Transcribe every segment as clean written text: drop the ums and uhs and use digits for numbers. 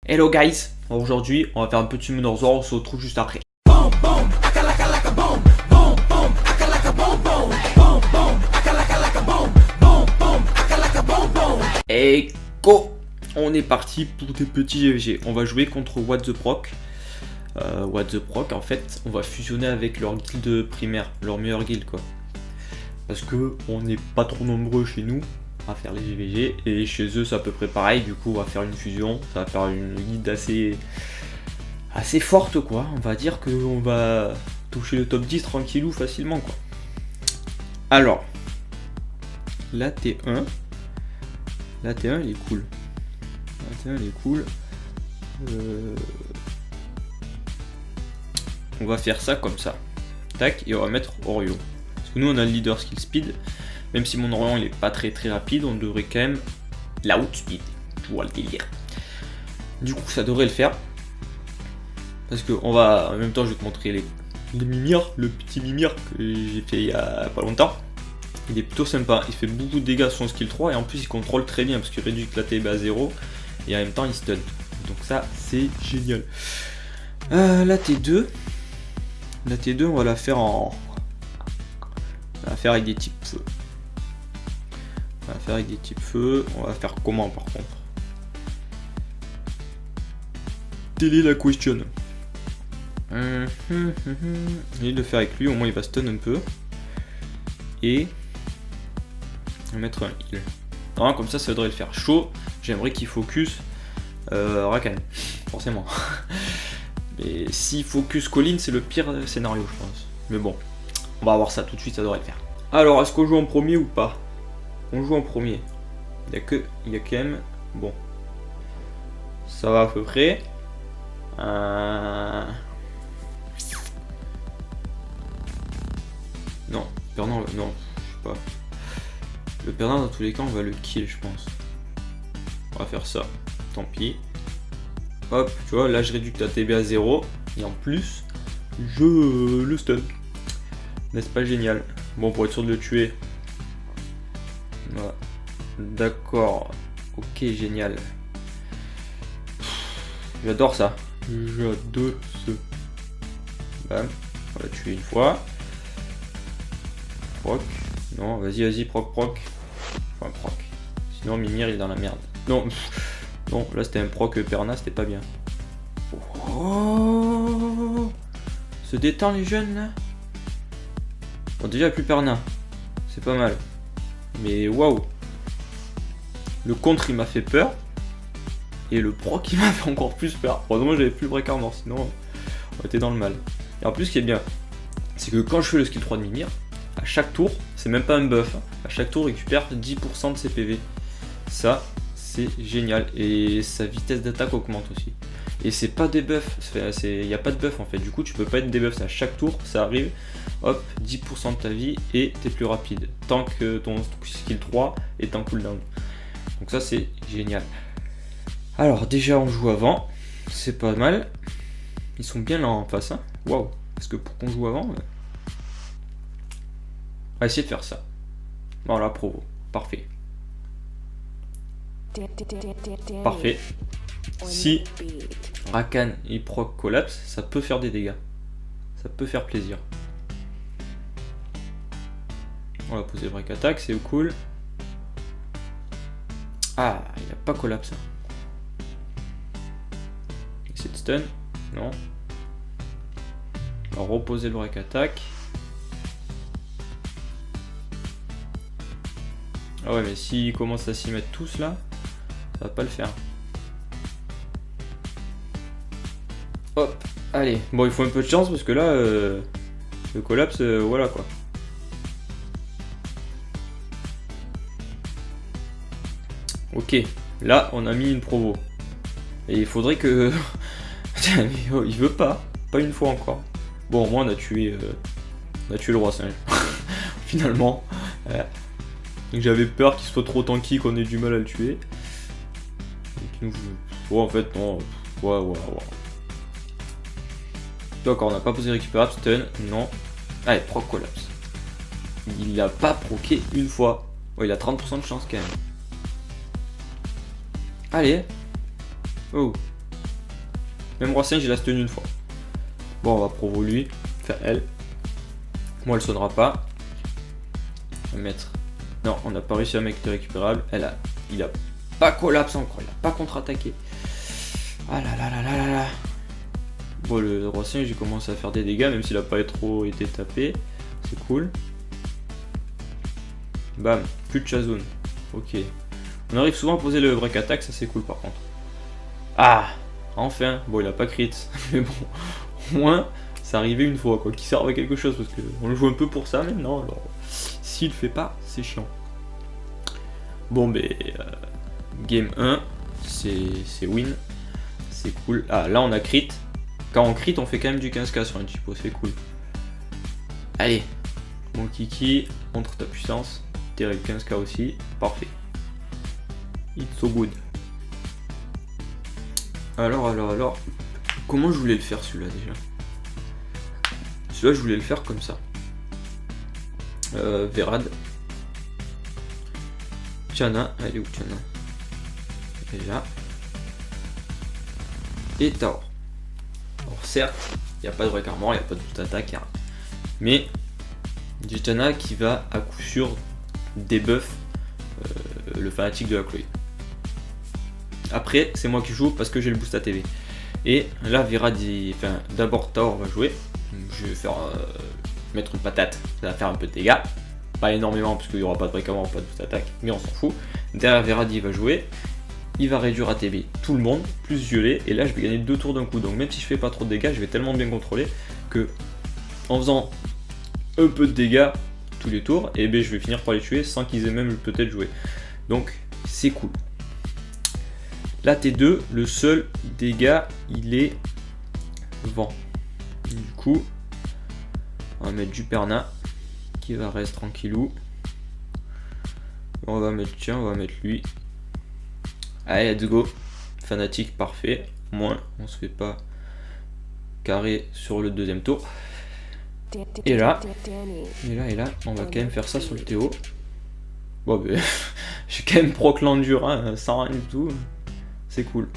Hello guys, aujourd'hui on va faire un petit Minotaur, on se retrouve juste après. Et go, on est parti pour des petits GVG. On va jouer contre What the Proc. What the Proc, en fait, on va fusionner avec leur guilde primaire, leur meilleure guilde quoi. Parce que on n'est pas trop nombreux chez nous à faire les GVG et chez eux c'est à peu près pareil. Du coup on va faire une fusion, ça va faire une guilde assez forte quoi. On va dire qu'on va toucher le top 10 tranquillou facilement quoi. Alors la T1 elle est cool. La T1 elle est cool. On va faire ça comme ça. Tac, et on va mettre Oreo. Parce que nous on a le leader skill speed. Même si mon Oreo il est pas très rapide, on devrait quand même l'outspeed. Tu vois le délire. Du coup ça devrait le faire. Parce que on va. En même temps je vais te montrer les mimirs, le petit mimir que j'ai fait il y a pas longtemps. Il est plutôt sympa, il fait beaucoup de dégâts sur son skill 3 et en plus il contrôle très bien parce qu'il réduit la TB à 0 et en même temps il stun. Donc ça c'est génial. La T2. La T2 on va la faire en. On va la faire avec des types feu. On va faire avec des types feu. On va faire comment par contre? Telle est la question. Et de le faire avec lui, au moins il va stun un peu. Et on va mettre un heal. Non, comme ça devrait le faire chaud. J'aimerais qu'il focus Rakan, forcément. Mais si focus Colin, c'est le pire scénario, je pense. Mais bon, on va voir ça tout de suite, ça devrait le faire. Alors, est-ce qu'on joue en premier ou pas? On joue en premier. Il y a quand même. Bon. Ça va à peu près. Non, perdant, non, je sais pas. Le perdant, dans tous les cas, on va le kill, je pense. On va faire ça. Tant pis. Hop, tu vois, là je réduis ta TB à 0. Et en plus, je le stun. N'est-ce pas génial? Bon, pour être sûr de le tuer. Voilà. D'accord. Ok, génial. J'adore ça. J'adore ce. Bam. On l'a tué une fois. Proc. Non, vas-y, proc. Enfin, proc. Sinon, Mimir il est dans la merde. Non, non, là c'était un proc Perna, c'était pas bien. Oh, se détend les jeunes là. Bon, déjà plus Perna. C'est pas mal. Mais waouh. Le contre il m'a fait peur. Et le proc il m'a fait encore plus peur. Heureusement j'avais plus le break armor, sinon on était dans le mal. Et en plus ce qui est bien, c'est que quand je fais le skill 3 de Mimir, à chaque tour, c'est même pas un buff, hein, à chaque tour il récupère 10% de ses PV. Ça c'est génial. Et sa vitesse d'attaque augmente aussi. Et c'est pas des buffs, il n'y a pas de buff en fait. Du coup tu peux pas être des buffs, c'est à chaque tour, ça arrive, hop, 10% de ta vie et t'es plus rapide. Tant que ton skill 3 est en cooldown. Donc ça c'est génial. Alors déjà on joue avant, c'est pas mal. Ils sont bien là en face, hein. Waouh. Parce que pour qu'on joue avant, on va essayer de faire ça. Voilà, provo, parfait. Parfait. Si Rakan il proc collapse, ça peut faire des dégâts. Ça peut faire plaisir. On va poser break attack, c'est cool. Ah, il n'y a pas collapse. C'est de stun. Non. On va reposer le break attack. Ah ouais, mais s'ils commencent à s'y mettre tous là, ça va pas le faire. Hop, allez. Bon, il faut un peu de chance parce que là, le collapse, voilà quoi. Ok, là on a mis une provo. Et il faudrait que. Il veut pas une fois encore. Bon, au moins on a tué le roi singe. Finalement. J'avais peur qu'il soit trop tanky, qu'on ait du mal à le tuer. Bon, en fait, non. Ouais. D'accord, on n'a pas posé récupérable, stun, non. Allez, proc collapse. Il l'a pas proqué une fois. Ouais, il a 30% de chance quand même. Allez. Oh. Même roi 5, il a stun une fois. Bon, on va provo lui. Enfin, elle. Moi, elle sonnera pas. On va mettre... Non, on n'a pas réussi à mettre les récupérables. Il a pas collapse encore. Il a pas contre-attaqué. Ah là là là là là là. Bon, le roi 5, j'ai commencé à faire des dégâts, même s'il a pas trop été tapé. C'est cool. Bam, plus de chazone. Ok. On arrive souvent à poser le break attack, ça c'est cool par contre. Ah, enfin. Bon, il a pas crit. Mais bon, au moins, c'est arrivé une fois, quoi. Qui serve à quelque chose, parce qu'on le joue un peu pour ça maintenant. Alors, s'il le fait pas, c'est chiant. Bon, ben, game 1, c'est win. C'est cool. Ah, là on a crit. Quand on crit, on fait quand même du 15k sur un typo, c'est cool. Allez, mon kiki, montre ta puissance. Terrible 15k aussi, parfait. It's so good. Alors, comment je voulais le faire celui-là déjà? Celui-là, je voulais le faire comme ça. Verad. Tiana, elle est où Tiana? Elle est là. Et Taor. Alors certes, il n'y a pas de break armor, il n'y a pas de toute attaque, hein. Mais du Tiana qui va à coup sûr debuff le fanatique de la Chloé. Après, c'est moi qui joue parce que j'ai le boost à TV. Et là, Verad, enfin, d'abord Taor va jouer. Je vais faire mettre une patate, ça va faire un peu de dégâts. Pas énormément parce qu'il n'y aura pas de break armor, pas de boost attaque, mais on s'en fout. Derrière Verad, il va jouer. Il va réduire ATB tout le monde, plus violet, et là je vais gagner 2 tours d'un coup. Donc même si je fais pas trop de dégâts, je vais tellement bien contrôler que en faisant un peu de dégâts tous les tours, et ben je vais finir par les tuer sans qu'ils aient même peut-être joué. Donc c'est cool. Là T2, le seul dégât il est vent. Du coup, on va mettre du Perna qui va rester tranquillou. On va mettre, tiens, on va mettre lui. Allez, let's go. Fanatique, parfait. Au moins, on se fait pas carré sur le deuxième tour. Et là, on va quand même faire ça sur le Théo. Bon, ben, j'ai quand même proc l'endure, hein, sans rien du tout. C'est cool.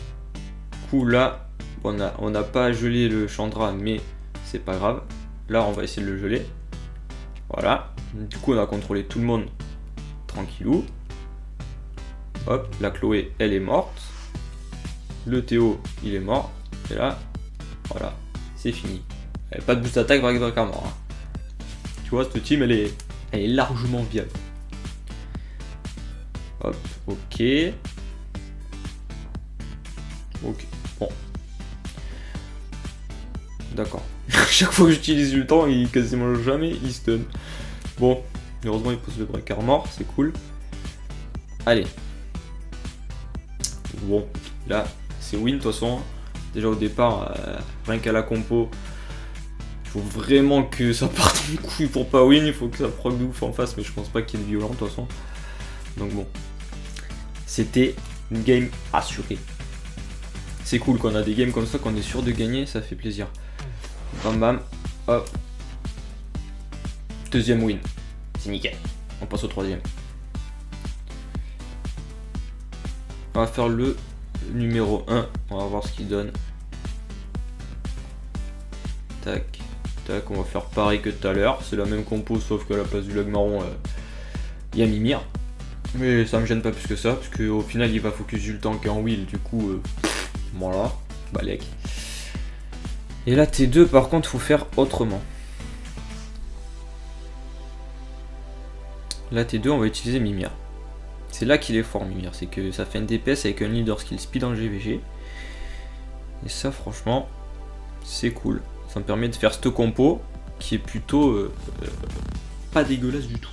Du coup, là, on n'a pas gelé le Chandra, mais c'est pas grave. Là, on va essayer de le geler. Voilà. Du coup, on a contrôlé tout le monde tranquillou. Hop, la Chloé, elle est morte. Le Théo, il est mort. Et là, voilà, c'est fini. Pas de boost attaque avec break armor. Hein. Tu vois, cette team, elle est largement viable. Hop, ok. Ok, bon. D'accord. Chaque fois que j'utilise le temps, il quasiment jamais il stun. Bon, heureusement, il pose le break armor, c'est cool. Allez. Bon, là, c'est win de toute façon. Déjà au départ, rien qu'à la compo, il faut vraiment que ça parte en couille pour pas win. Il faut que ça proc de ouf en face, mais je pense pas qu'il y ait de violent de toute façon. Donc bon, c'était une game assurée. C'est cool quand on a des games comme ça, qu'on est sûr de gagner, ça fait plaisir. Bam bam, hop. Deuxième win, c'est nickel. On passe au troisième. On va faire le numéro 1, on va voir ce qu'il donne. Tac, tac, on va faire pareil que tout à l'heure. C'est la même compo, sauf qu'à la place du lag marron, il y a Mimir. Mais ça me gêne pas plus que ça, parce qu'au final, il va focus du tank en wheel, du coup, voilà, balèque. Et là, T2, par contre, faut faire autrement. Là, T2, on va utiliser Mimir. C'est là qu'il est fort, Mimir, c'est que ça fait un DPS avec un leader skill speed en GVG. Et ça, franchement, c'est cool. Ça me permet de faire cette compo qui est plutôt pas dégueulasse du tout.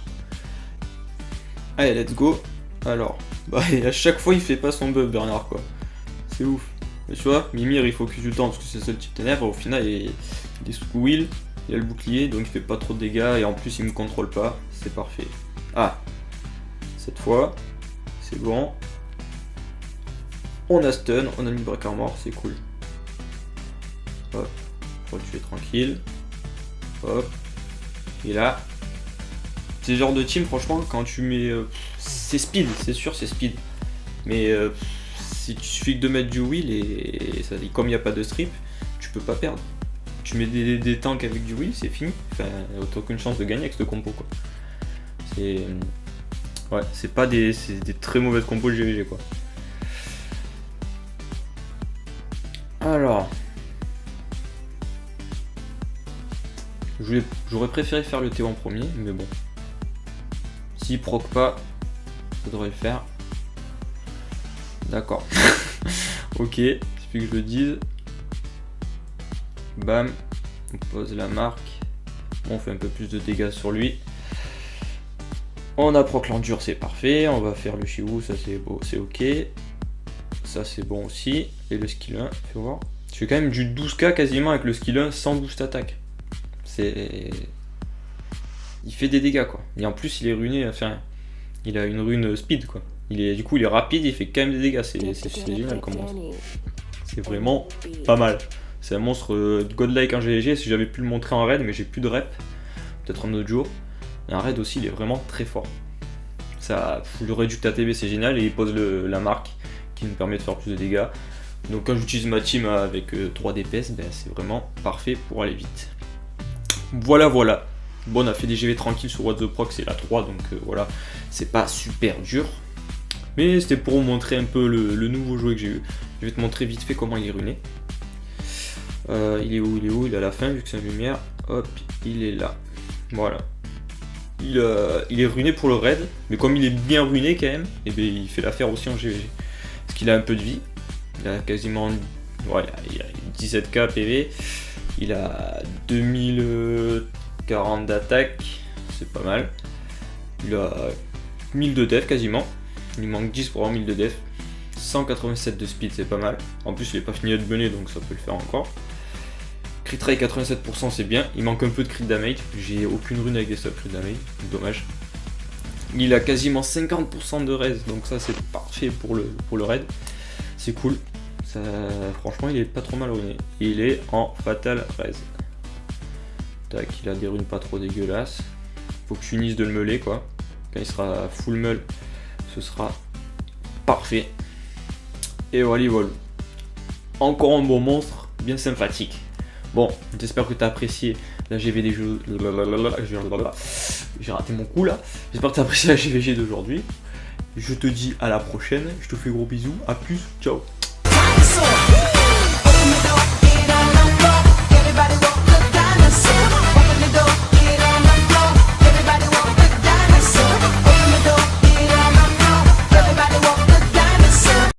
Allez, let's go. Alors, bah, à chaque fois, il fait pas son buff, Bernard, quoi. C'est ouf. Mais tu vois, Mimir, il focus du temps parce que c'est le seul type ténèbres. Au final, il est sous wheel, il a le bouclier, donc il fait pas trop de dégâts. Et en plus, il me contrôle pas. C'est parfait. Ah, cette fois, c'est bon. On a stun, on a mis break armor, c'est cool. Hop, faut le tuer tranquille. Hop. Et là, c'est le genre de team, franchement, quand tu mets. C'est speed, c'est sûr, c'est speed. Mais Si tu suffit que de mettre du wheel et ça, comme il n'y a pas de strip, tu peux pas perdre. Tu mets des tanks avec du wheel, c'est fini. Enfin, t'as aucune chance de gagner avec ce compo quoi. C'est. Ouais, c'est pas des. C'est des très mauvaises compos de GVG quoi. Alors. J'aurais préféré faire le Théo en premier, mais bon. S'il proc pas, ça devrait le faire. D'accord. Ok, il suffit que je le dise. Bam. On pose la marque. On fait un peu plus de dégâts sur lui. On a proc l'endure, c'est parfait. On va faire le Shiwu, ça c'est beau, c'est ok. Ça c'est bon aussi. Et le skill 1, fais voir. Je fais quand même du 12k quasiment avec le skill 1 sans boost attaque. C'est. Il fait des dégâts quoi. Et en plus il est runé, enfin. Il a une rune speed quoi. Du coup il est rapide, il fait quand même des dégâts. C'est génial comme monstre. C'est vraiment pas mal. C'est un monstre godlike en GG. Si j'avais pu le montrer en raid, mais j'ai plus de rep. Peut-être un autre jour. Et en raid aussi il est vraiment très fort. Ça, le réduct ATB c'est génial et il pose la marque qui nous permet de faire plus de dégâts. Donc quand j'utilise ma team avec 3 DPS, ben, c'est vraiment parfait pour aller vite. Voilà. Bon, on a fait des GV tranquilles sur What the Proc, c'est la 3, donc voilà, c'est pas super dur. Mais c'était pour vous montrer un peu le nouveau jouet que j'ai eu. Je vais te montrer vite fait comment il est runé. Il est où? Il est à la fin, vu que c'est une lumière. Hop, il est là. Voilà. Il est runé pour le raid, mais comme il est bien runé quand même, et bien il fait l'affaire aussi en GVG. Parce qu'il a un peu de vie. Il a quasiment. Voilà, il a 17k PV. Il a 2040 d'attaque. C'est pas mal. Il a 1000 de def quasiment. Il manque 10 pour avoir 1000 de def. 187 de speed, c'est pas mal. En plus, il est pas fini de mener, donc ça peut le faire encore. Crit rate 87%, c'est bien. Il manque un peu de crit damage. J'ai aucune rune avec des sub crit damage. Dommage. Il a quasiment 50% de raise, donc ça c'est parfait pour le raid. C'est cool. Ça, franchement, il est pas trop mal runé. Il est en fatal raise. Tac, il a des runes pas trop dégueulasses. Faut que je finisse de le meuler quoi. Quand il sera full meul, ce sera parfait. Et voilà. Encore un bon monstre, bien sympathique. Bon, j'espère que tu as apprécié la GVD jeu. J'ai raté mon coup là. J'espère que tu as apprécié la GVG d'aujourd'hui. Je te dis à la prochaine. Je te fais gros bisous. À plus. Ciao.